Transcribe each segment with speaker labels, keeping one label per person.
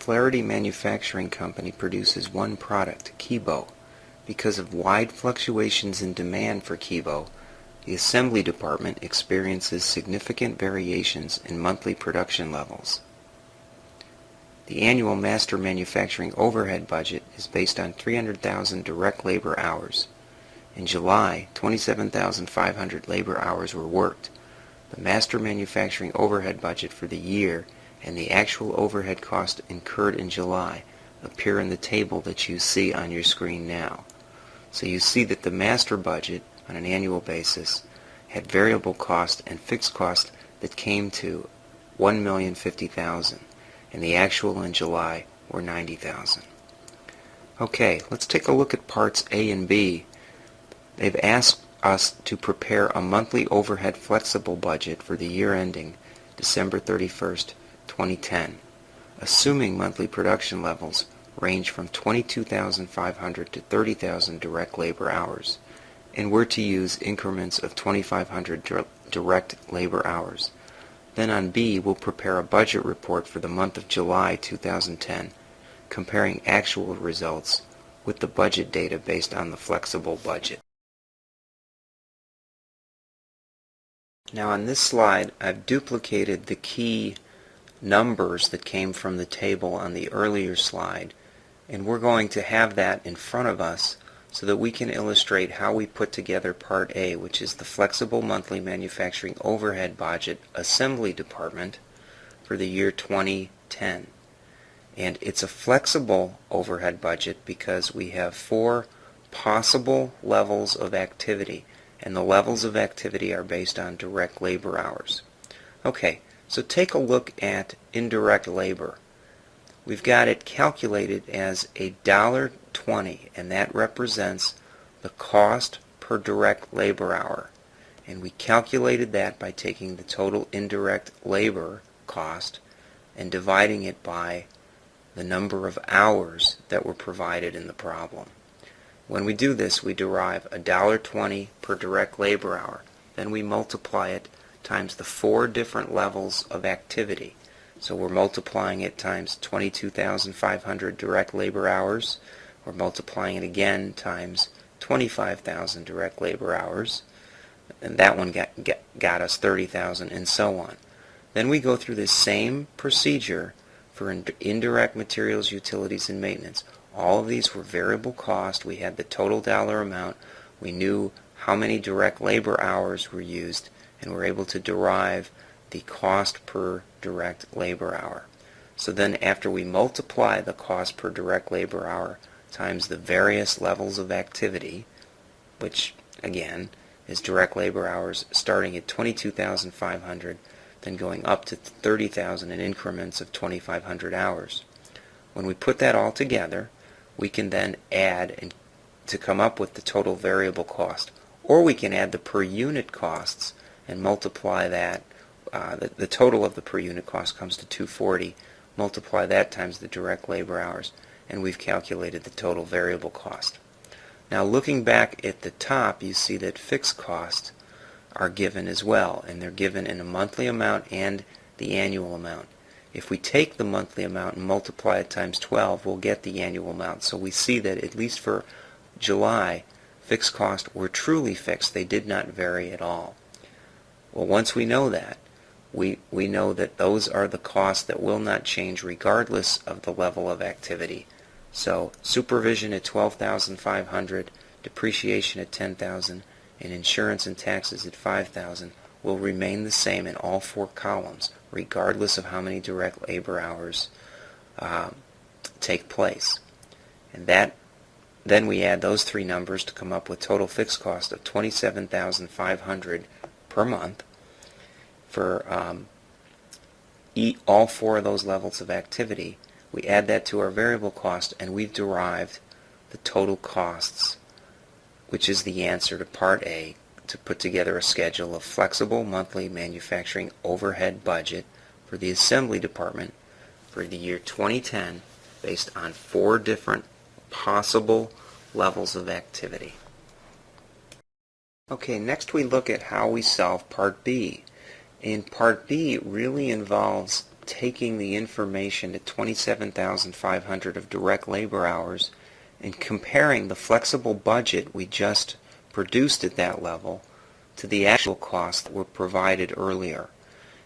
Speaker 1: Flaherty Manufacturing Company produces one product, Kibo. Because of wide fluctuations in demand for Kibo, the assembly department experiences significant variations in monthly production levels. The annual master manufacturing overhead budget is based on 300,000 direct labor hours. In July, 27,500 labor hours were worked. The master manufacturing overhead budget for the year and the actual overhead cost incurred in July appear in the table that you see on your screen now. So you see that the master budget on an annual basis had variable cost and fixed cost that came to $1,050,000, and the actual in July were $90,000. Okay, let's take a look at parts A and B. They've asked us to prepare a monthly overhead flexible budget for the year ending December 31st, 2010, assuming monthly production levels range from 22,500 to 30,000 direct labor hours, and we're to use increments of 2,500 direct labor hours. Then on B, we'll prepare a budget report for the month of July 2010, comparing actual results with the budget data based on the flexible budget. Now on this slide, I've duplicated the key numbers that came from the table on the earlier slide, and we're going to have that in front of us so that we can illustrate how we put together Part A, which is the Flexible Monthly Manufacturing Overhead Budget Assembly Department for the year 2010. And it's a flexible overhead budget because we have 4 possible levels of activity, and the levels of activity are based on direct labor hours. Okay, so take a look at indirect labor. We've got it calculated as $1.20, and that represents the cost per direct labor hour. And we calculated that by taking the total indirect labor cost and dividing it by the number of hours that were provided in the problem. When we do this, we derive $1.20 per direct labor hour. Then we multiply it times the 4 different levels of activity. So we're multiplying it times 22,500 direct labor hours. We're multiplying it again times 25,000 direct labor hours. And that one got us 30,000, and so on. Then we go through this same procedure for indirect materials, utilities, and maintenance. All of these were variable cost. We had the total dollar amount. We knew how many direct labor hours were used, and we're able to derive the cost per direct labor hour. So then after we multiply the cost per direct labor hour times the various levels of activity, which again is direct labor hours starting at 22,500, then going up to 30,000 in increments of 2,500 hours. When we put that all together, we can then add to come up with the total variable cost. Or we can add the per unit costs and multiply that. The total of the per unit cost comes to 240. Multiply that times the direct labor hours, and we've calculated the total variable cost. Now looking back at the top, you see that fixed costs are given as well, and they're given in a monthly amount and the annual amount. If we take the monthly amount and multiply it times 12, we'll get the annual amount. So we see that at least for July, fixed costs were truly fixed. They did not vary at all. Well, once we know that, we know that those are the costs that will not change regardless of the level of activity. So supervision at 12,500, depreciation at 10,000, and insurance and taxes at 5,000 will remain the same in all 4 columns, regardless of how many direct labor hours take place. And then we add those 3 numbers to come up with total fixed cost of 27,500 per month for all 4 of those levels of activity. We add that to our variable cost, and we've derived the total costs, which is the answer to Part A, to put together a schedule of flexible monthly manufacturing overhead budget for the assembly department for the year 2010 based on 4 different possible levels of activity. Okay, next we look at how we solve Part B. And Part B really involves taking the information at 27,500 of direct labor hours and comparing the flexible budget we just produced at that level to the actual costs that were provided earlier.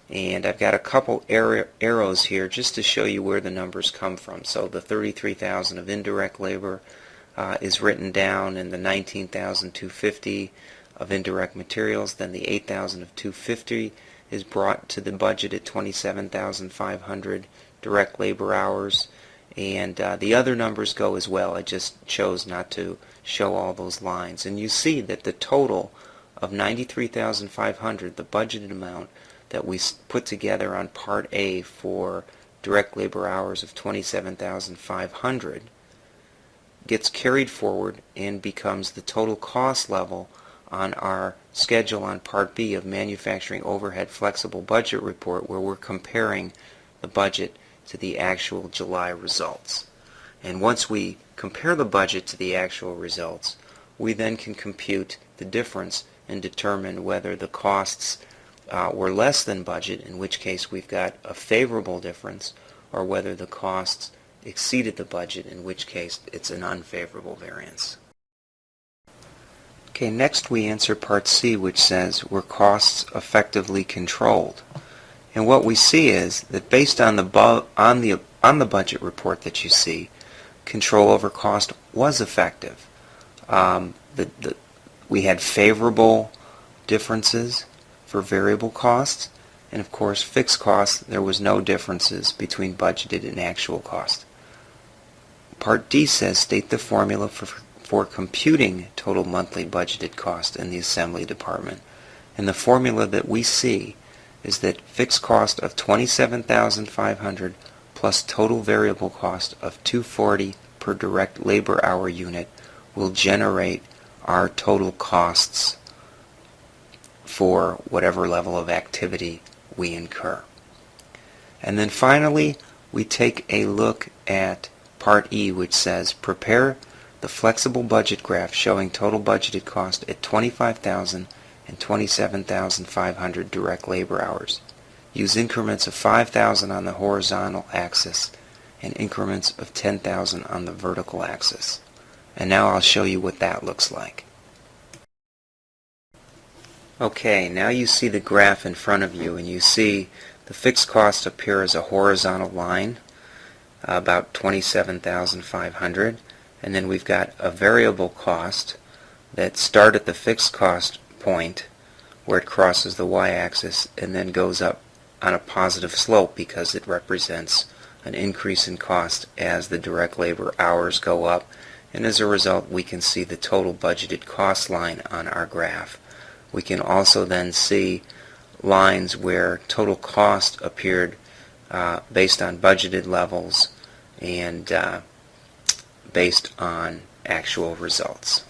Speaker 1: And I've got a couple arrows here just to show you where the numbers come from. So the 33,000 of indirect labor is written down, and the 19,250 of indirect materials. Then the 8,000 of 250 is brought to the budget at 27,500 direct labor hours. And the other numbers go as well. I just chose not to show all those lines. And you see that the total of 93,500, the budgeted amount that we put together on Part A for direct labor hours of 27,500, gets carried forward and becomes the total cost level on our schedule on Part B of Manufacturing Overhead Flexible Budget Report, where we're comparing the budget to the actual July results. And once we compare the budget to the actual results, we then can compute the difference and determine whether the costs were less than budget, in which case we've got a favorable difference, or whether the costs exceeded the budget, in which case it's an unfavorable variance. Okay, next we answer Part C, which says, were costs effectively controlled? And what we see is that based on the budget report that you see, control over cost was effective. We had favorable differences for variable costs, and of course fixed costs, there was no differences between budgeted and actual cost. Part D says, state the formula for computing total monthly budgeted cost in the assembly department. And the formula that we see is that fixed cost of 27,500 plus total variable cost of 240 per direct labor hour unit will generate our total costs for whatever level of activity we incur. And then finally, we take a look at Part E, which says, prepare the flexible budget graph showing total budgeted cost at 25,000 and 27,500 direct labor hours. Use increments of 5,000 on the horizontal axis and increments of 10,000 on the vertical axis. And now I'll show you what that looks like. Okay, now you see the graph in front of you, and you see the fixed costs appear as a horizontal line, about 27,500, and then we've got a variable cost that start at the fixed cost point where it crosses the y-axis and then goes up on a positive slope because it represents an increase in cost as the direct labor hours go up, and as a result we can see the total budgeted cost line on our graph. We can also then see lines where total cost appeared based on budgeted levels and based on actual results.